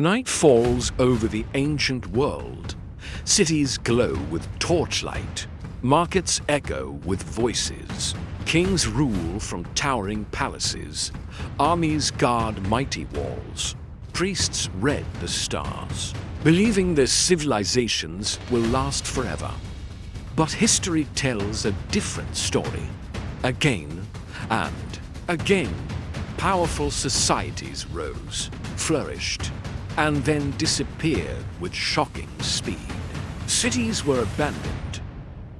Night falls over the ancient world. Cities glow with torchlight. Markets echo with voices. Kings rule from towering palaces. Armies guard mighty walls. Priests read the stars, believing their civilizations will last forever. But history tells a different story. Again and again, powerful societies rose, flourished, and then disappeared with shocking speed. Cities were abandoned.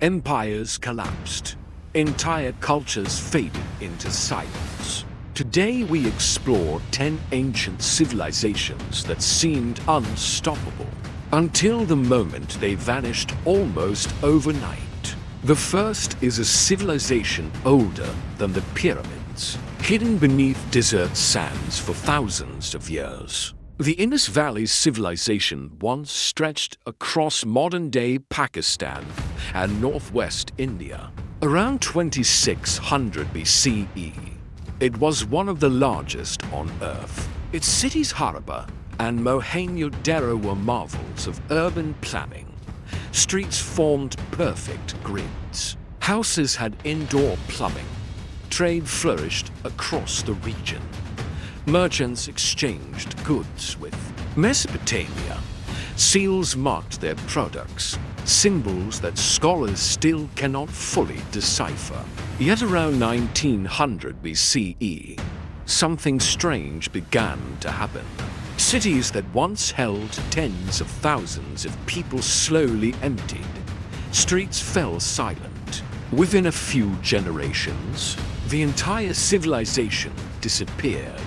Empires collapsed. Entire cultures faded into silence. Today we explore 10 ancient civilizations that seemed unstoppable, until the moment they vanished almost overnight. The first is a civilization older than the pyramids, hidden beneath desert sands for thousands of years. The Indus Valley civilization once stretched across modern-day Pakistan and northwest India. Around 2600 BCE, it was one of the largest on Earth. Its cities Harappa and Mohenjo-Daro were marvels of urban planning. Streets formed perfect grids. Houses had indoor plumbing. Trade flourished across the region. Merchants exchanged goods with Mesopotamia. Seals marked their products, symbols that scholars still cannot fully decipher. Yet around 1900 BCE, something strange began to happen. Cities that once held tens of thousands of people slowly emptied. Streets fell silent. Within a few generations, the entire civilization disappeared.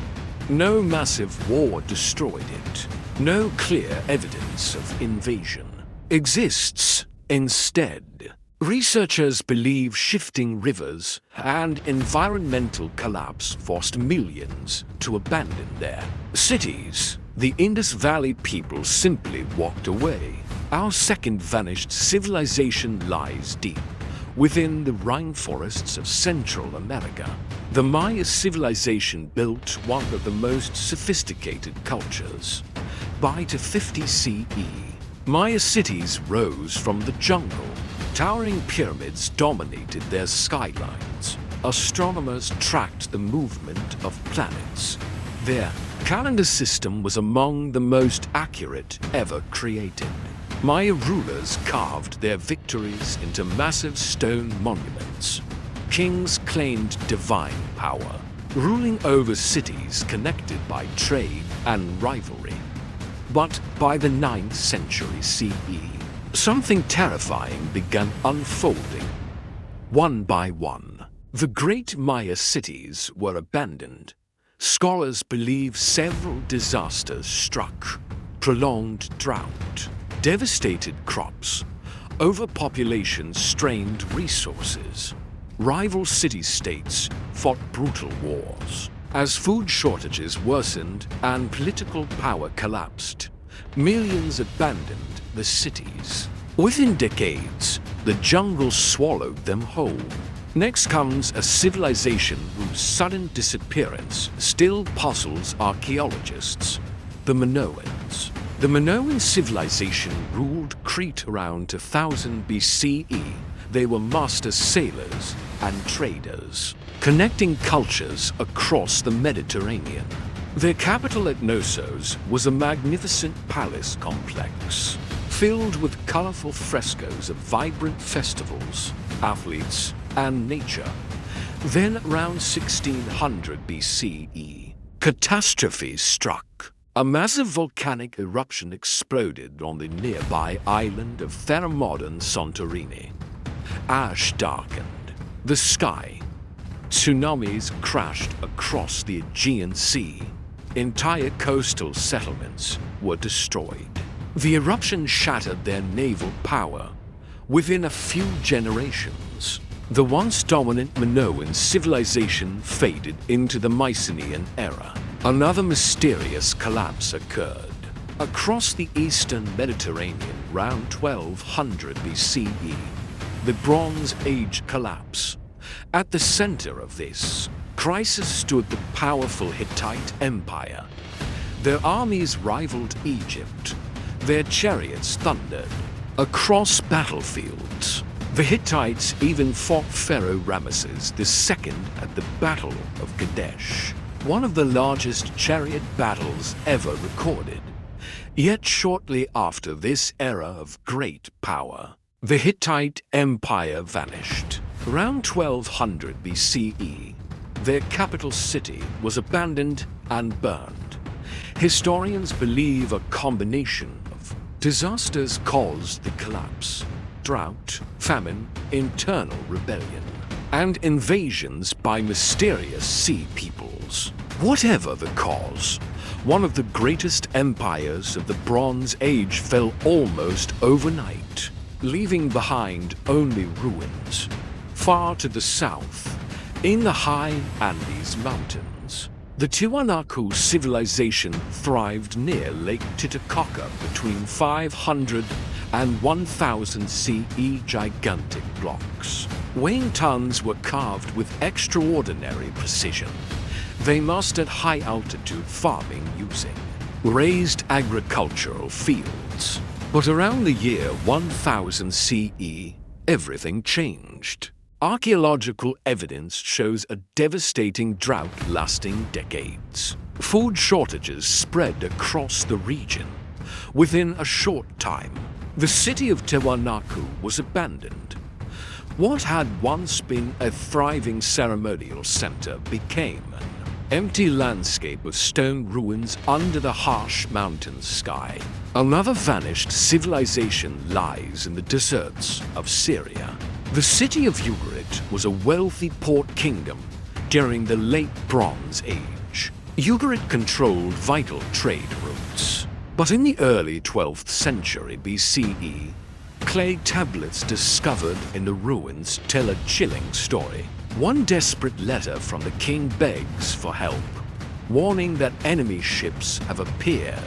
No massive war destroyed it. No clear evidence of invasion exists. Instead, researchers believe shifting rivers and environmental collapse forced millions to abandon their cities. The Indus Valley people simply walked away. Our second vanished civilization lies deep within the rainforests of Central America. The Maya civilization built one of the most sophisticated cultures. By 50 CE, Maya cities rose from the jungle. Towering pyramids dominated their skylines. Astronomers tracked the movement of planets. Their calendar system was among the most accurate ever created. Maya rulers carved their victories into massive stone monuments. Kings claimed divine power, ruling over cities connected by trade and rivalry. But by the 9th century CE, something terrifying began unfolding. One by one, the great Maya cities were abandoned. Scholars believe several disasters struck: prolonged drought, devastated crops, overpopulation strained resources. Rival city-states fought brutal wars. As food shortages worsened and political power collapsed, millions abandoned the cities. Within decades, the jungle swallowed them whole. Next comes a civilization whose sudden disappearance still puzzles archaeologists: the Minoans. The Minoan civilization ruled Crete around 1000 BCE. They were master sailors and traders, connecting cultures across the Mediterranean. Their capital at Knossos was a magnificent palace complex, filled with colorful frescoes of vibrant festivals, athletes, and nature. Then around 1600 BCE, catastrophe struck. A massive volcanic eruption exploded on the nearby island of Thermodern Santorini. Ash darkened the sky. Tsunamis crashed across the Aegean Sea. Entire coastal settlements were destroyed. The eruption shattered their naval power. Within a few generations, the once dominant Minoan civilization faded into the Mycenaean era. Another mysterious collapse occurred. Across the eastern Mediterranean around 1200 BCE, the Bronze Age collapse. At the center of this crisis stood the powerful Hittite Empire. Their armies rivaled Egypt. Their chariots thundered across battlefields. The Hittites even fought Pharaoh Ramesses II at the Battle of Kadesh, one of the largest chariot battles ever recorded. Yet shortly after this era of great power, the Hittite Empire vanished. Around 1200 BCE, their capital city was abandoned and burned. Historians believe a combination of disasters caused the collapse: drought, famine, internal rebellion, and invasions by mysterious sea peoples. Whatever the cause, one of the greatest empires of the Bronze Age fell almost overnight, leaving behind only ruins. Far to the south, in the high Andes Mountains, the Tiwanaku civilization thrived near Lake Titicaca between 500 and 1000 CE. Gigantic blocks, weighing tons, were carved with extraordinary precision. They mastered high-altitude farming using raised agricultural fields. But around the year 1000 CE, everything changed. Archaeological evidence shows a devastating drought lasting decades. Food shortages spread across the region. Within a short time, the city of Tiwanaku was abandoned. What had once been a thriving ceremonial center became an empty landscape of stone ruins under the harsh mountain sky. Another vanished civilization lies in the deserts of Syria. The city of Ugarit was a wealthy port kingdom during the late Bronze Age. Ugarit controlled vital trade routes. But in the early 12th century BCE, clay tablets discovered in the ruins tell a chilling story. One desperate letter from the king begs for help, warning that enemy ships have appeared.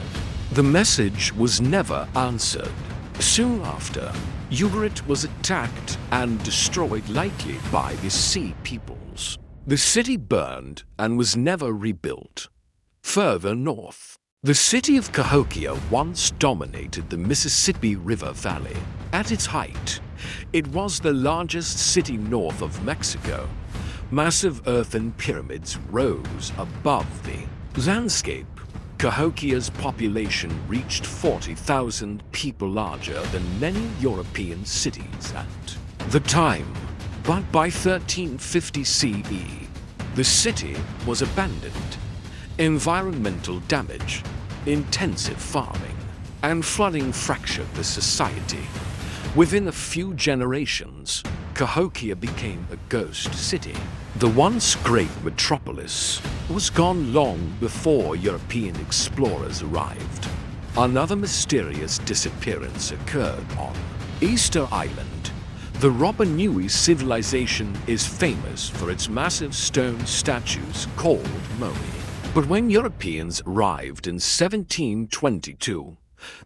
The message was never answered. Soon after, Ugarit was attacked and destroyed, likely by the sea peoples. The city burned and was never rebuilt. Further north, the city of Cahokia once dominated the Mississippi River Valley. At its height, it was the largest city north of Mexico. Massive earthen pyramids rose above the landscape. Cahokia's population reached 40,000 people, larger than many European cities at the time. But by 1350 CE, the city was abandoned. Environmental damage, intensive farming, and flooding fractured the society. Within a few generations, Cahokia became a ghost city. The once great metropolis was gone long before European explorers arrived. Another mysterious disappearance occurred on Easter Island. The Rapa Nui civilization is famous for its massive stone statues called moai. But when Europeans arrived in 1722,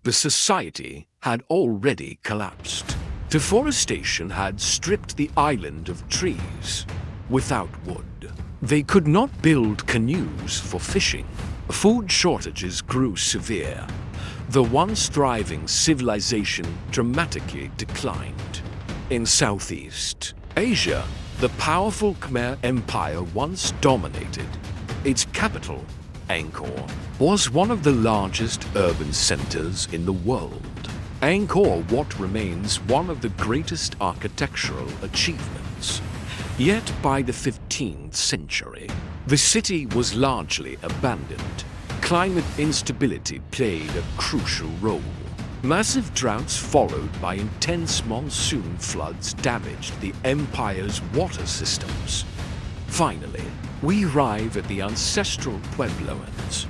the society had already collapsed. Deforestation had stripped the island of trees. Without wood, they could not build canoes for fishing. Food shortages grew severe. The once thriving civilization dramatically declined. In Southeast Asia, the powerful Khmer Empire once dominated. Its capital, Angkor, was one of the largest urban centers in the world. Angkor Wat remains one of the greatest architectural achievements. Yet by the 15th century, the city was largely abandoned. Climate instability played a crucial role. Massive droughts followed by intense monsoon floods damaged the empire's water systems. Finally, we arrive at the ancestral Puebloans.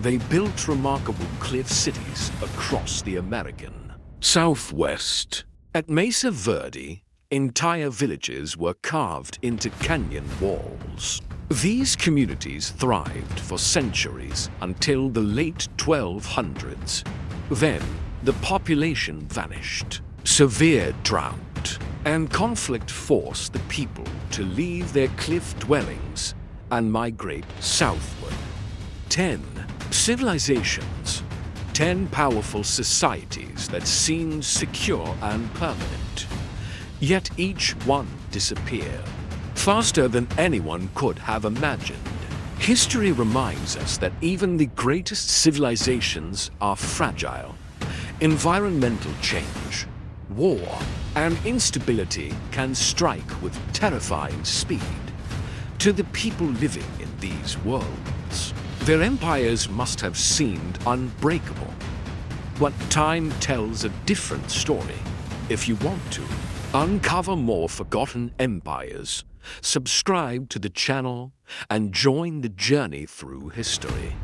They built remarkable cliff cities across the American Southwest. At Mesa Verde, entire villages were carved into canyon walls. These communities thrived for centuries until the late 1200s. Then, the population vanished. Severe drought and conflict forced the people to leave their cliff dwellings and migrate southward. 10 Civilizations, 10 powerful societies that seemed secure and permanent. Yet each one disappeared, faster than anyone could have imagined. History reminds us that even the greatest civilizations are fragile. Environmental change, war, and instability can strike with terrifying speed. To the people living in these worlds, their empires must have seemed unbreakable. But time tells a different story. If you want to uncover more forgotten empires, subscribe to the channel and join the journey through history.